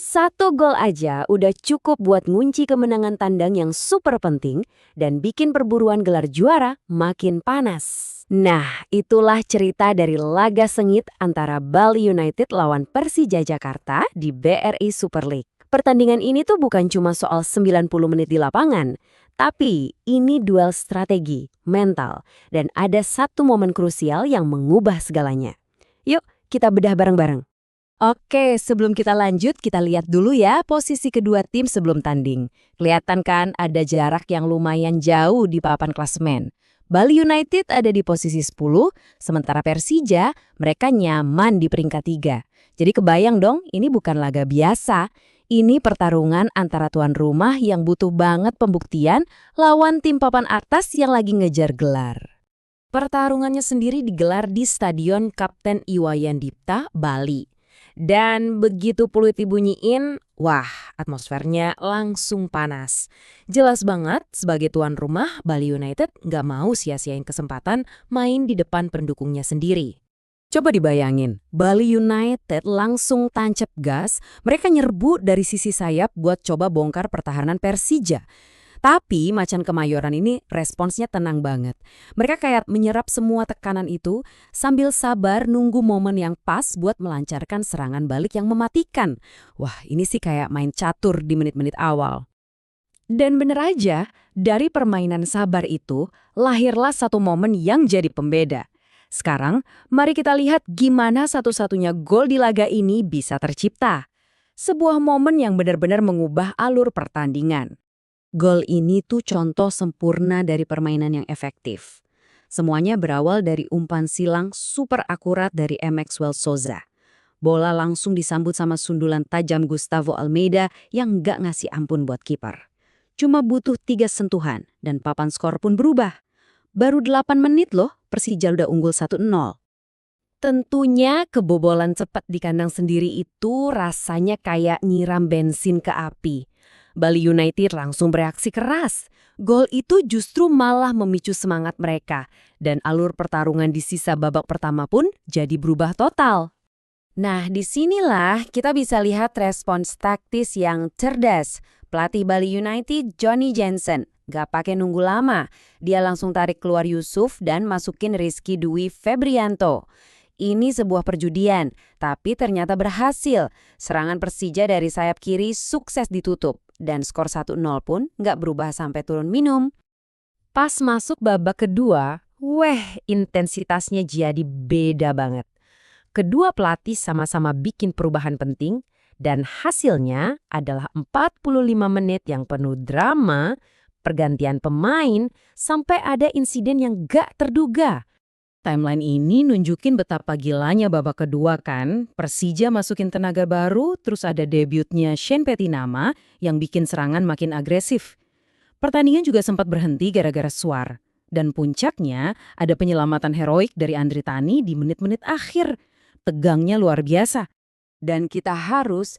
Satu gol aja udah cukup buat ngunci kemenangan tandang yang super penting dan bikin perburuan gelar juara makin panas. Nah, itulah cerita dari laga sengit antara Bali United lawan Persija Jakarta di BRI Super League. Pertandingan ini tuh bukan cuma soal 90 menit di lapangan, tapi ini duel strategi, mental, dan ada satu momen krusial yang mengubah segalanya. Yuk, kita bedah bareng-bareng. Oke, sebelum kita lanjut, kita lihat dulu ya posisi kedua tim sebelum tanding. Kelihatan kan ada jarak yang lumayan jauh di papan klasemen. Bali United ada di posisi 10, sementara Persija mereka nyaman di peringkat 3. Jadi kebayang dong, ini bukan laga biasa. Ini pertarungan antara tuan rumah yang butuh banget pembuktian lawan tim papan atas yang lagi ngejar gelar. Pertarungannya sendiri digelar di Stadion Kapten Iwayan Dipta, Bali. Dan begitu peluit dibunyiin, wah, atmosfernya langsung panas. Jelas banget, sebagai tuan rumah, Bali United nggak mau sia-siain kesempatan main di depan pendukungnya sendiri. Coba dibayangin, Bali United langsung tancap gas, mereka nyerbu dari sisi sayap buat coba bongkar pertahanan Persija. Tapi Macan Kemayoran ini responsnya tenang banget. Mereka kayak menyerap semua tekanan itu sambil sabar nunggu momen yang pas buat melancarkan serangan balik yang mematikan. Wah, ini sih kayak main catur di menit-menit awal. Dan bener aja, dari permainan sabar itu lahirlah satu momen yang jadi pembeda. Sekarang, mari kita lihat gimana satu-satunya gol di laga ini bisa tercipta. Sebuah momen yang benar-benar mengubah alur pertandingan. Gol ini tuh contoh sempurna dari permainan yang efektif. Semuanya berawal dari umpan silang super akurat dari Maxwell Souza. Bola langsung disambut sama sundulan tajam Gustavo Almeida yang nggak ngasih ampun buat kiper. Cuma butuh 3 sentuhan dan papan skor pun berubah. Baru 8 menit loh, Persija udah unggul 1-0. Tentunya kebobolan cepat di kandang sendiri itu rasanya kayak nyiram bensin ke api. Bali United langsung bereaksi keras. Gol itu justru malah memicu semangat mereka. Dan alur pertarungan di sisa babak pertama pun jadi berubah total. Nah, disinilah kita bisa lihat respons taktis yang cerdas. Pelatih Bali United, Johnny Jensen, gak pakai nunggu lama. Dia langsung tarik keluar Yusuf dan masukin Rizky Dwi Febrianto. Ini sebuah perjudian, tapi ternyata berhasil. Serangan Persija dari sayap kiri sukses ditutup. Dan skor 1-0 pun nggak berubah sampai turun minum. Pas masuk babak kedua, intensitasnya jadi beda banget. Kedua pelatih sama-sama bikin perubahan penting, dan hasilnya adalah 45 menit yang penuh drama, pergantian pemain, sampai ada insiden yang gak terduga. Timeline ini nunjukin betapa gilanya babak kedua kan. Persija masukin tenaga baru, terus ada debutnya Shane Petinama yang bikin serangan makin agresif. Pertandingan juga sempat berhenti gara-gara suar. Dan puncaknya ada penyelamatan heroik dari Andri Tani di menit-menit akhir. Tegangnya luar biasa. Dan kita harus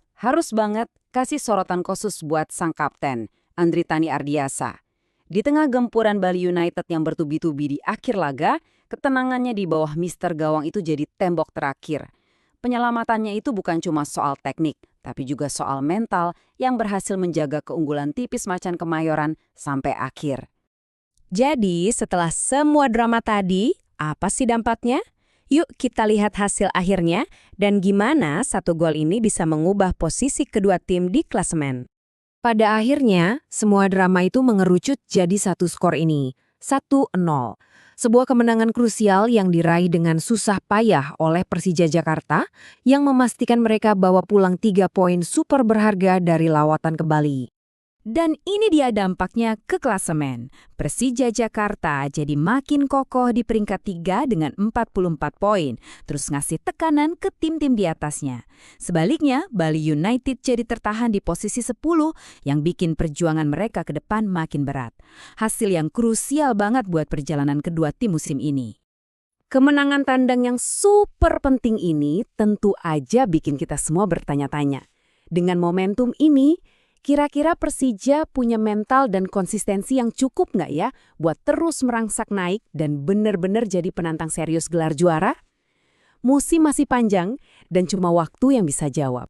banget kasih sorotan khusus buat sang kapten, Andri Tani Ardiasa. Di tengah gempuran Bali United yang bertubi-tubi di akhir laga, ketenangannya di bawah Mister Gawang itu jadi tembok terakhir. Penyelamatannya itu bukan cuma soal teknik, tapi juga soal mental yang berhasil menjaga keunggulan tipis Macan Kemayoran sampai akhir. Jadi, setelah semua drama tadi, apa sih dampaknya? Yuk kita lihat hasil akhirnya dan gimana satu gol ini bisa mengubah posisi kedua tim di klasemen. Pada akhirnya, semua drama itu mengerucut jadi satu skor ini, 1-0. Sebuah kemenangan krusial yang diraih dengan susah payah oleh Persija Jakarta yang memastikan mereka bawa pulang 3 poin super berharga dari lawatan ke Bali. Dan ini dia dampaknya ke klasemen. Persija Jakarta jadi makin kokoh di peringkat 3 dengan 44 poin, terus ngasih tekanan ke tim-tim di atasnya. Sebaliknya, Bali United jadi tertahan di posisi 10 yang bikin perjuangan mereka ke depan makin berat. Hasil yang krusial banget buat perjalanan kedua tim musim ini. Kemenangan tandang yang super penting ini tentu aja bikin kita semua bertanya-tanya. Dengan momentum ini, kira-kira Persija punya mental dan konsistensi yang cukup nggak ya buat terus merangsak naik dan benar-benar jadi penantang serius gelar juara? Musim masih panjang dan cuma waktu yang bisa jawab.